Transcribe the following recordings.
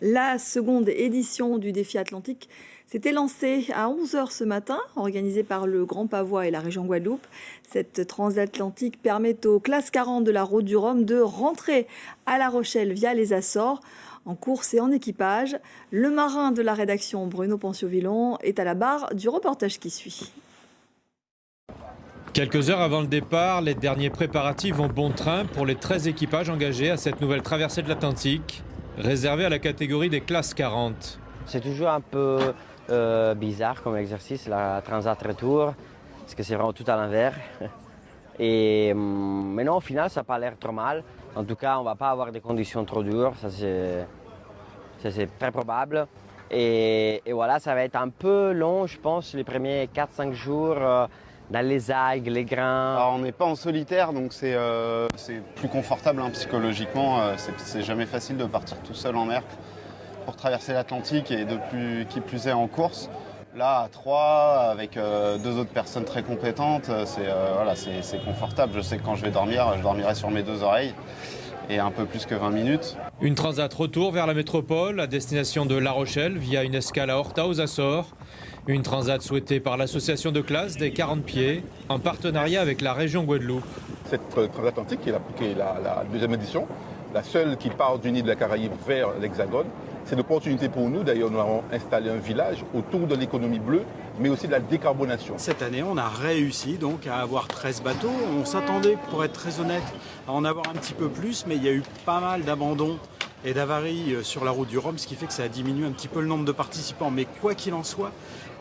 La seconde édition du défi atlantique s'était lancée à 11 h ce matin, organisée par le Grand Pavois et la région Guadeloupe. Cette transatlantique permet aux classes 40 de la Route du Rhum de rentrer à La Rochelle via les Açores. En course et en équipage, le marin de la rédaction Bruno Ponciovillon est à la barre du reportage qui suit. Quelques heures avant le départ, les derniers préparatifs vont bon train pour les 13 équipages engagés à cette nouvelle traversée de l'Atlantique, réservée à la catégorie des classes 40. C'est toujours un peu bizarre comme exercice, la Transat Retour, parce que c'est vraiment tout à l'envers. Mais non, au final, ça n'a pas l'air trop mal. En tout cas, on ne va pas avoir des conditions trop dures, ça c'est très probable. Et voilà, ça va être un peu long, je pense, les premiers 4-5 jours. Dans les algues, les grains. Alors, on n'est pas en solitaire, donc c'est plus confortable psychologiquement. C'est jamais facile de partir tout seul en mer pour traverser l'Atlantique et qui plus est en course. Là, à 3, avec 2 autres personnes très compétentes, c'est confortable. Je sais que quand je vais dormir, je dormirai sur mes 2 oreilles et un peu plus que 20 minutes. Une transat retour vers la métropole à destination de La Rochelle via une escale à Horta aux Açores. Une transat souhaitée par l'association de classe des 40 pieds en partenariat avec la région Guadeloupe. Cette transatlantique qui est la deuxième édition, la seule qui part du nid de la Caraïbe vers l'Hexagone. C'est une opportunité pour nous. D'ailleurs, nous avons installé un village autour de l'économie bleue, mais aussi de la décarbonation. Cette année, on a réussi donc à avoir 13 bateaux. On s'attendait, pour être très honnête, à en avoir un petit peu plus, mais il y a eu pas mal d'abandons et d'avaries sur la route du Rhum, ce qui fait que ça a diminué un petit peu le nombre de participants. Mais quoi qu'il en soit,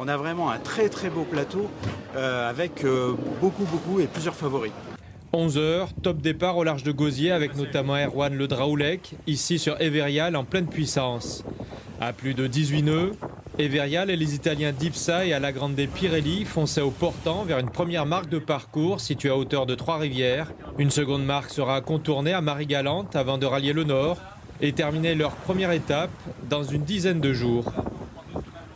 on a vraiment un très très beau plateau avec beaucoup et plusieurs favoris. 11 h, top départ au large de Gosier avec notamment Erwan Le Draoulec, ici sur Everial en pleine puissance. À plus de 18 nœuds, Everial et les Italiens d'Ipsa et à la Grande Pirelli fonçaient au portant vers une première marque de parcours située à hauteur de Trois-Rivières. Une seconde marque sera contournée à Marie-Galante avant de rallier le nord et terminer leur première étape dans une dizaine de jours.